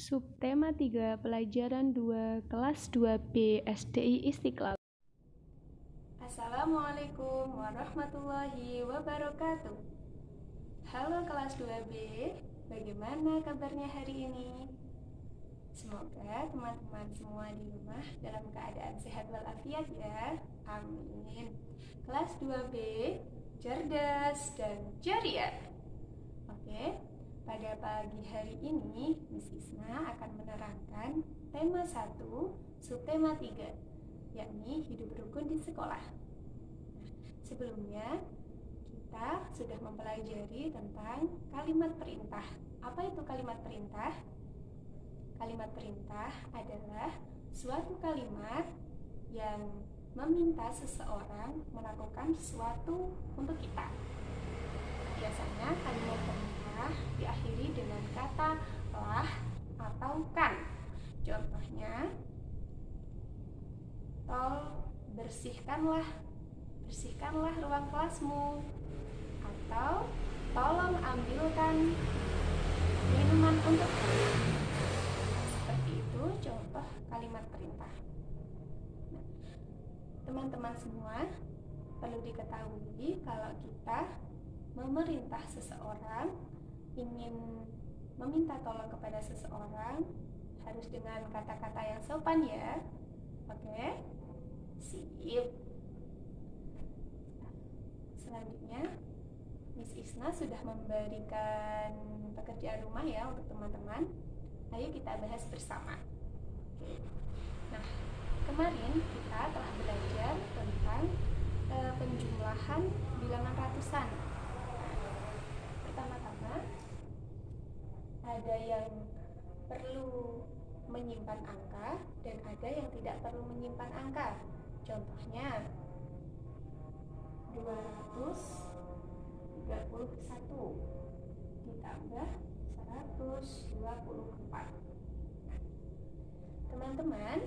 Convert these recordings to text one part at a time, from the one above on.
Subtema 3 Pelajaran 2 Kelas 2B SDI Istiqlal. Assalamualaikum warahmatullahi wabarakatuh. Halo kelas 2B, bagaimana kabarnya hari ini? Semoga teman-teman semua di rumah dalam keadaan sehat walafiat ya. Amin. Kelas 2B, cerdas dan ceria. Oke, pada pagi hari ini Miss Isna akan menerangkan tema 1, subtema 3, yakni hidup rukun di sekolah. Sebelumnya, kita sudah mempelajari tentang kalimat perintah. Apa itu kalimat perintah? Kalimat perintah adalah suatu kalimat yang meminta seseorang melakukan sesuatu untuk kita. Biasanya kalimat perintah diakhiri dengan kata lah atau kan. Contohnya, bersihkanlah ruang kelasmu, atau tolong ambilkan minuman untukku. Seperti itu contoh kalimat perintah. Teman-teman semua, perlu diketahui kalau kita memerintah seseorang, ingin meminta tolong kepada seseorang, harus dengan kata-kata yang sopan ya. Oke? Sip. Selanjutnya, Miss Isna sudah memberikan pekerjaan rumah ya untuk teman-teman. Ayo kita bahas bersama. Oke. Nah, kemarin kita telah belajar tentang penjumlahan bilangan ratusan. Pertama-tama, ada yang perlu menyimpan angka dan ada yang tidak perlu menyimpan angka. Contohnya 231 ditambah 124. Teman-teman,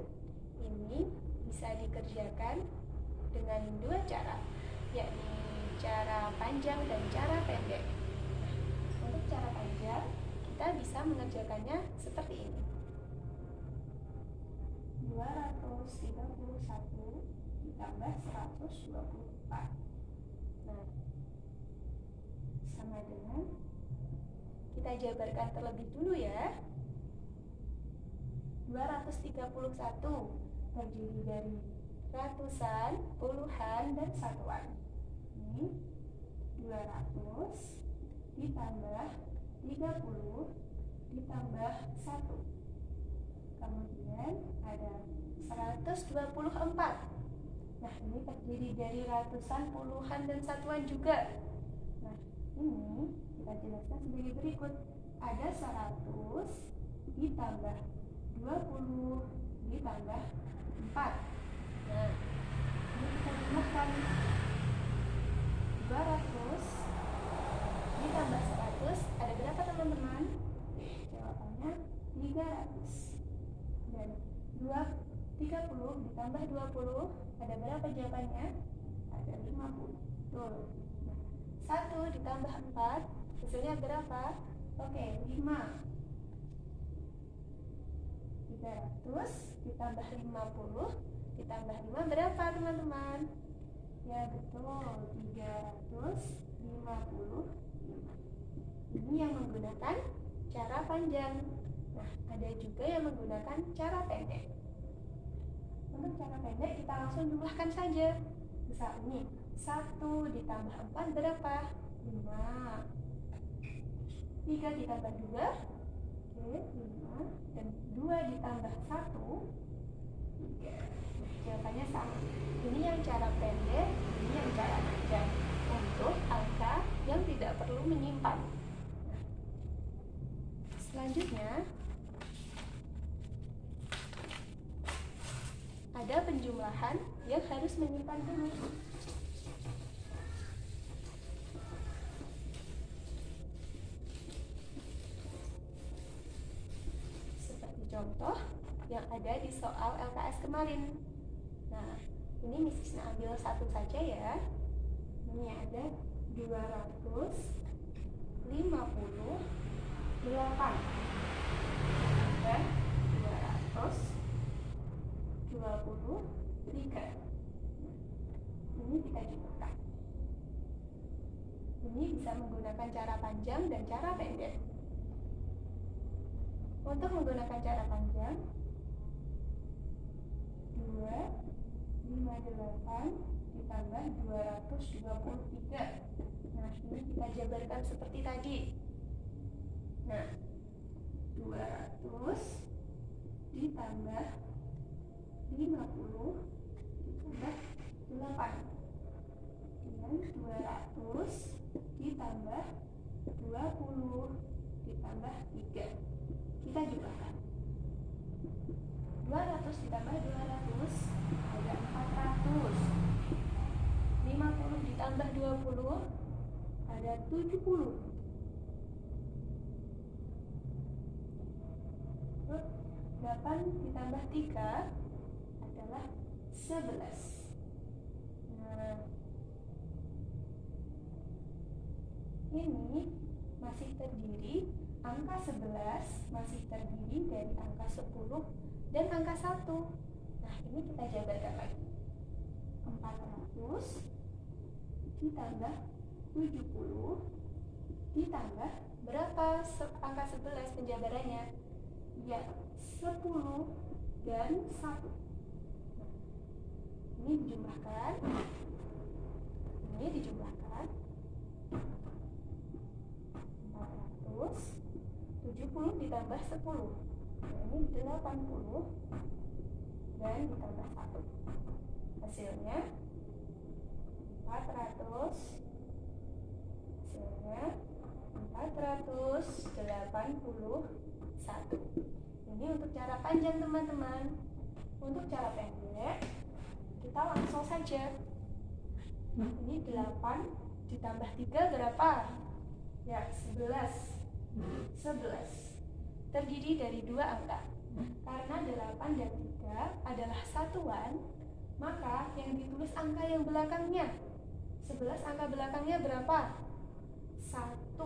ini bisa dikerjakan dengan dua cara, yakni cara panjang dan cara pendek. Untuk cara panjang, kita bisa mengerjakannya seperti ini. 231 ditambah 124. Nah, sama dengan, kita jabarkan terlebih dulu ya. 231 terdiri dari ratusan, puluhan, dan satuan. Ini 200 ditambah 30 ditambah 1. Kemudian ada 124. Nah, ini terdiri dari ratusan, puluhan, dan satuan juga. Nah, ini kita jelaskan sebagai berikut. Ada 100 ditambah 20 ditambah 4. Nah, ini kita jumlahkan. 200 ditambah 100 ada berapa teman-teman? Jawabannya 300. Dan 30 ditambah 20 ada berapa jawabannya? Ada 50. Betul. Nah, 1 ditambah 4 hasilnya berapa? Oke, 5. 300 ditambah 50 ditambah 5 berapa teman-teman? Ya betul, 355. Ini yang menggunakan cara panjang. Nah, ada juga yang menggunakan cara pendek. Untuk cara pendek kita langsung jumlahkan saja. Misalnya 1 ditambah 4 berapa? 5. 3 ditambah 2, oke, 5. Dan 2 ditambah 1, 3. Nah, jawabannya sama. Ini yang cara pendek, ini yang cara panjang. Untuk angka yang tidak perlu menyimpan. Nah, selanjutnya ada penjumlahan yang harus menyimpan dulu. Seperti contoh yang ada di soal LKS kemarin. Nah, ini Miss Isna ambil satu saja ya. Ini ada 258 ditambah 23. Ini kita jumlahkan. Ini bisa menggunakan cara panjang dan cara pendek. Untuk menggunakan cara panjang, 258 ditambah 223. Nah, ini kita jabarkan seperti tadi. Nah, 200 ditambah 50 ditambah 8. Dan 200 ditambah 20 ditambah 3. Kita jumlahkan. 200 ditambah 200 ada 400. 50 ditambah 20 ada 70. 8 ditambah 3 adalah 11. Nah, ini masih terdiri, angka 11 masih terdiri dari angka 10 dan angka 1. Nah, ini kita jabarkan lagi. 400 ditambah 70 ditambah berapa angka 11 penjabarannya? Ya, 10 dan 1. Nah, ini dijumlahkan. Ini dijumlahkan. 400 70 ditambah 10. Nah, ini 80 dan ditambah 1. Hasilnya 400. Hasilnya 481. Ini untuk cara panjang, teman-teman. Untuk cara pendek, kita langsung saja. Ini 8 ditambah 3 berapa? Ya, 11. 11 terdiri dari 2 angka. Karena 8 dan 3 adalah satuan, maka yang ditulis angka yang belakangnya. 11 angka belakangnya berapa? 1.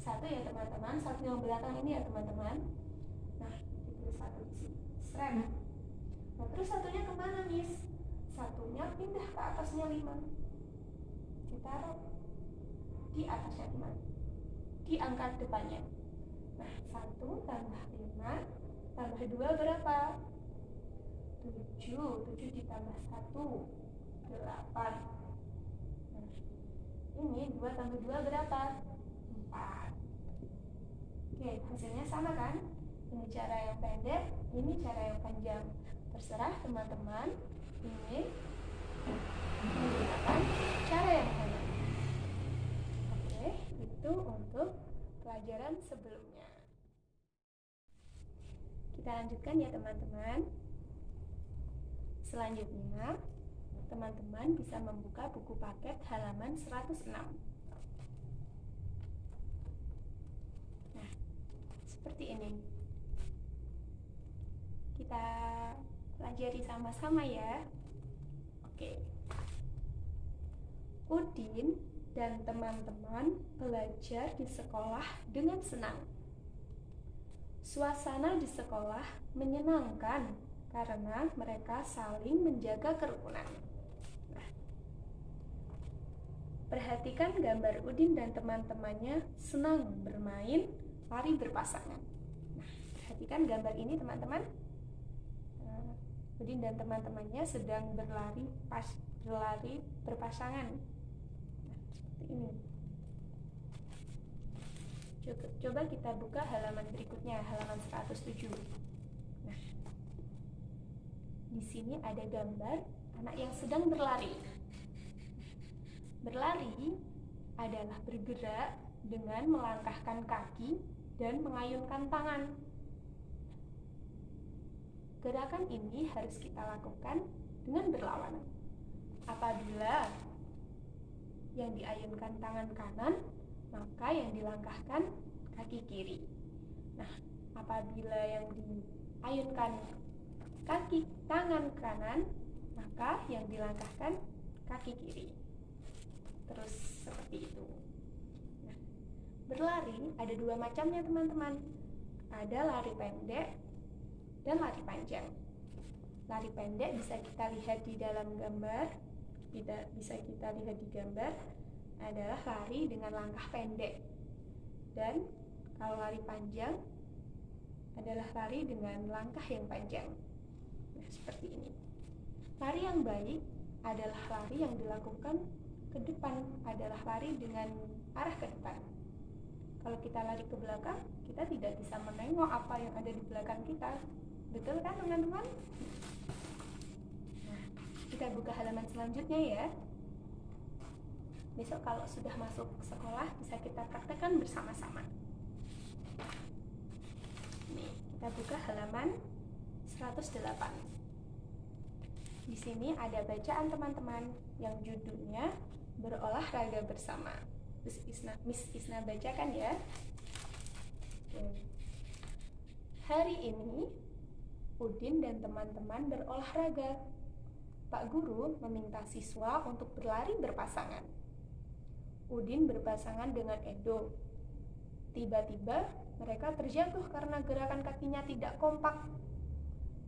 1 ya teman-teman, 1 yang belakang ini ya teman-teman. Nah, ditulis 1 di sini. Srem. Nah, terus satunya kemana, Miss? Satunya pindah ke atasnya 5. Ditaruh di atasnya 5. Di angka depannya. Nah, 1 tambah 5 tambah 2 berapa? 7. 7 ditambah 1 8. Nah, ini 2 tambah 2 berapa? 4. Oke, hasilnya sama kan? Ini cara yang pendek, ini cara yang panjang. Terserah teman-teman ingin menggunakan cara yang mana. Oke, itu untuk pelajaran sebelumnya. Kita lanjutkan ya teman-teman. Selanjutnya, teman-teman bisa membuka buku paket halaman 106. Nah, seperti ini. Kita pelajari sama-sama ya. Oke. Udin dan teman-teman belajar di sekolah dengan senang. Suasana di sekolah menyenangkan karena mereka saling menjaga kerukunan. Nah, perhatikan gambar Udin dan teman-temannya senang bermain lari berpasangan. Nah, perhatikan gambar ini teman-teman. Udin dan teman-temannya sedang berlari berpasangan. Nah, seperti ini. Coba kita buka halaman berikutnya, halaman 107. Nah, di sini ada gambar anak yang sedang berlari. Berlari adalah bergerak dengan melangkahkan kaki dan mengayunkan tangan. Gerakan ini harus kita lakukan dengan berlawanan. Apabila yang diayunkan tangan kanan, maka yang dilangkahkan kaki kiri. Nah, apabila yang diayunkan tangan kanan, maka yang dilangkahkan kaki kiri. Terus seperti itu. Nah, berlari ada 2 macamnya teman-teman. Ada lari pendek dan lari panjang. lari pendek bisa kita lihat di dalam gambar, bisa kita lihat di gambar adalah lari dengan langkah pendek. Dan kalau lari panjang adalah lari dengan langkah yang panjang. Nah, seperti ini. Lari yang baik adalah lari yang dilakukan ke depan, adalah lari dengan arah ke depan. Kalau kita lari ke belakang, kita tidak bisa menengok apa yang ada di belakang kita. Betul kan teman-teman? Nah, kita buka halaman selanjutnya ya. Besok kalau sudah masuk sekolah bisa kita praktekkan bersama-sama. Nih, kita buka halaman 108. Di sini ada bacaan teman-teman yang judulnya berolahraga bersama. Miss Isna bacakan ya. Hari ini Udin dan teman-teman berolahraga. Pak Guru meminta siswa untuk berlari berpasangan. Udin berpasangan dengan Edo. Tiba-tiba mereka terjatuh karena gerakan kakinya tidak kompak.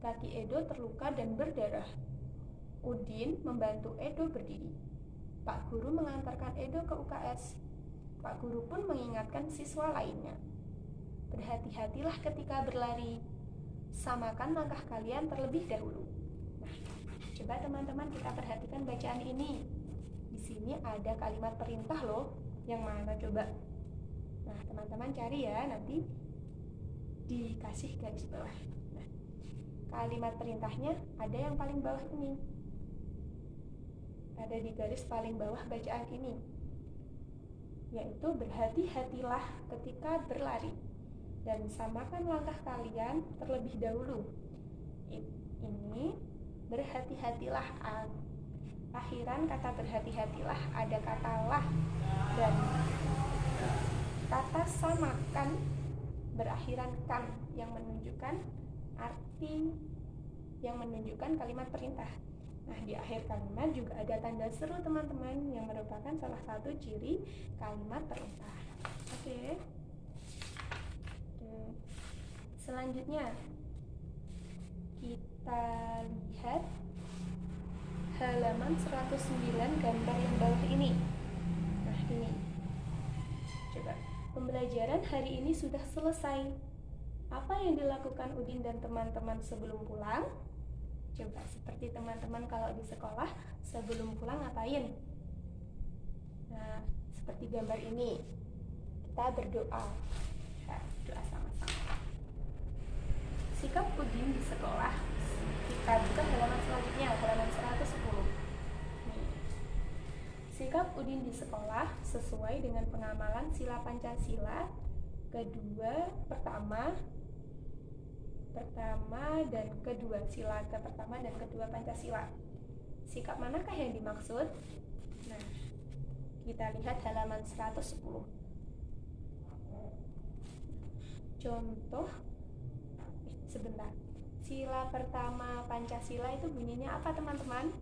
Kaki Edo terluka dan berdarah. Udin membantu Edo berdiri. Pak Guru mengantarkan Edo ke UKS. Pak Guru pun mengingatkan siswa lainnya. Berhati-hatilah ketika berlari. Samakan langkah kalian terlebih dahulu. Nah, coba teman-teman kita perhatikan bacaan ini. Di sini ada kalimat perintah loh. Yang mana coba? Nah, teman-teman cari ya, nanti dikasih garis bawah. Nah, kalimat perintahnya ada yang paling bawah ini. Ada di garis paling bawah bacaan ini, yaitu berhati-hatilah ketika berlari dan samakan langkah kalian terlebih dahulu. Ini berhati-hatilah, akhiran kata berhati-hatilah ada kata lah, dan kata samakan berakhiran kan yang menunjukkan arti, yang menunjukkan kalimat perintah. Nah, di akhir kalimat juga ada tanda seru teman-teman yang merupakan salah satu ciri kalimat perintah. Oke. Selanjutnya kita lihat halaman 109 gambar yang bawah ini. Nah, ini. Coba, pembelajaran hari ini sudah selesai. Apa yang dilakukan Udin dan teman-teman sebelum pulang? Coba, seperti teman-teman kalau di sekolah sebelum pulang ngapain? Nah, seperti gambar ini, kita berdoa. Nah, doa sama-sama. Sikap Udin di sekolah. Kita buka halaman selanjutnya, halaman 110. Sikap Udin di sekolah sesuai dengan pengamalan sila Pancasila pertama dan kedua, sila pertama dan kedua Pancasila. Sikap manakah yang dimaksud? Nah, kita lihat halaman 110. Contoh, sebentar. Sila pertama Pancasila itu bunyinya apa teman-teman?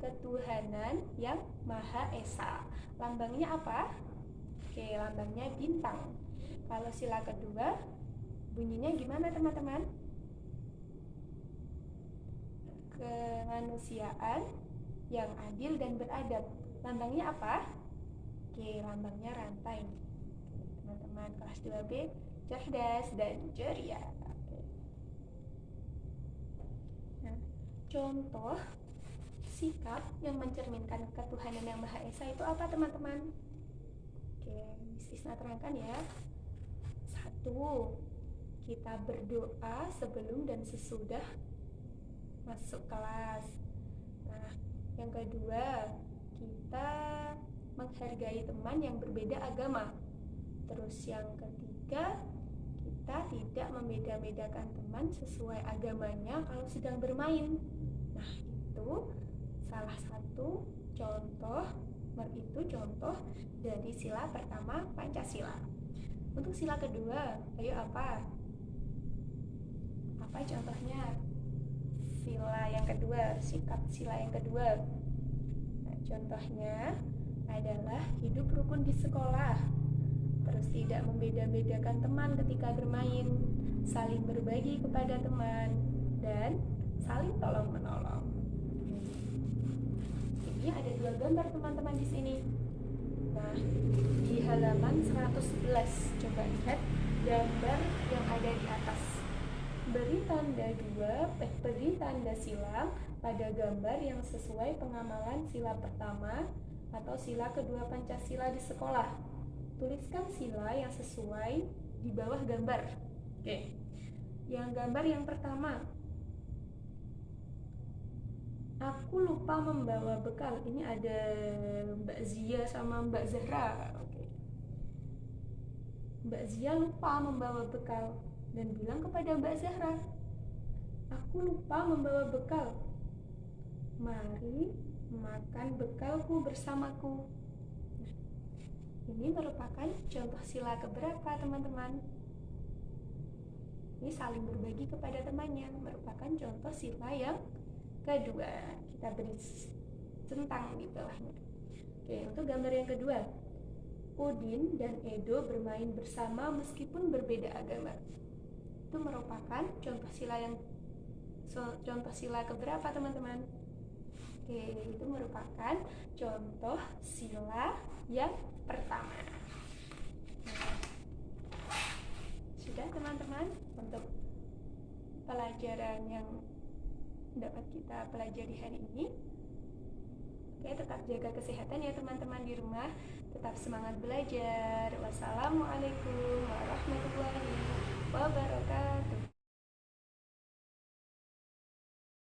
Ketuhanan yang Maha Esa. Lambangnya apa? Oke, lambangnya bintang. Kalau sila kedua bunyinya gimana teman-teman? Kemanusiaan yang adil dan beradab. Lambangnya apa? Oke, lambangnya rantai. Teman-teman kelas 2B cerdas dan ceria. Nah, contoh sikap yang mencerminkan ketuhanan yang Maha Esa itu apa teman-teman? Oke, Miss Isna terangkan ya. 1. Kita berdoa sebelum dan sesudah masuk kelas. Nah, yang kedua, kita menghargai teman yang berbeda agama. Terus yang ketiga, kita tidak membeda-bedakan teman sesuai agamanya kalau sedang bermain. Nah, itu salah satu contoh dari sila pertama Pancasila. Untuk sila kedua, ayo apa? Apa contohnya? Sila yang kedua, sikap sila yang kedua. Nah, contohnya adalah hidup rukun di sekolah. Terus tidak membeda-bedakan teman ketika bermain, saling berbagi kepada teman, dan saling tolong menolong. Ini ada 2 gambar teman-teman di sini. Nah, di halaman 111 coba lihat gambar yang ada di atas. Beri tanda silang pada gambar yang sesuai pengamalan sila pertama atau sila kedua Pancasila di sekolah. Tuliskan sila yang sesuai di bawah gambar. Oke. Yang gambar yang pertama. Aku lupa membawa bekal. Ini ada Mbak Zia sama Mbak Zahra. Oke. Mbak Zia lupa membawa bekal dan bilang kepada Mbak Zahra, aku lupa membawa bekal. Mari makan bekalku bersamaku. Ini merupakan contoh sila keberapa, teman-teman? Ini saling berbagi kepada temannya, merupakan contoh sila yang kedua. Kita beri centang di bawahnya. Oke, untuk gambar yang kedua, Udin dan Edo bermain bersama meskipun berbeda agama. Itu merupakan contoh sila keberapa, teman-teman? Oke, itu merupakan contoh sila yang pertama. Sudah, teman-teman, untuk pelajaran yang dapat kita pelajari hari ini. Oke, tetap jaga kesehatan ya teman-teman di rumah. Tetap semangat belajar. Wassalamualaikum warahmatullahi wabarakatuh.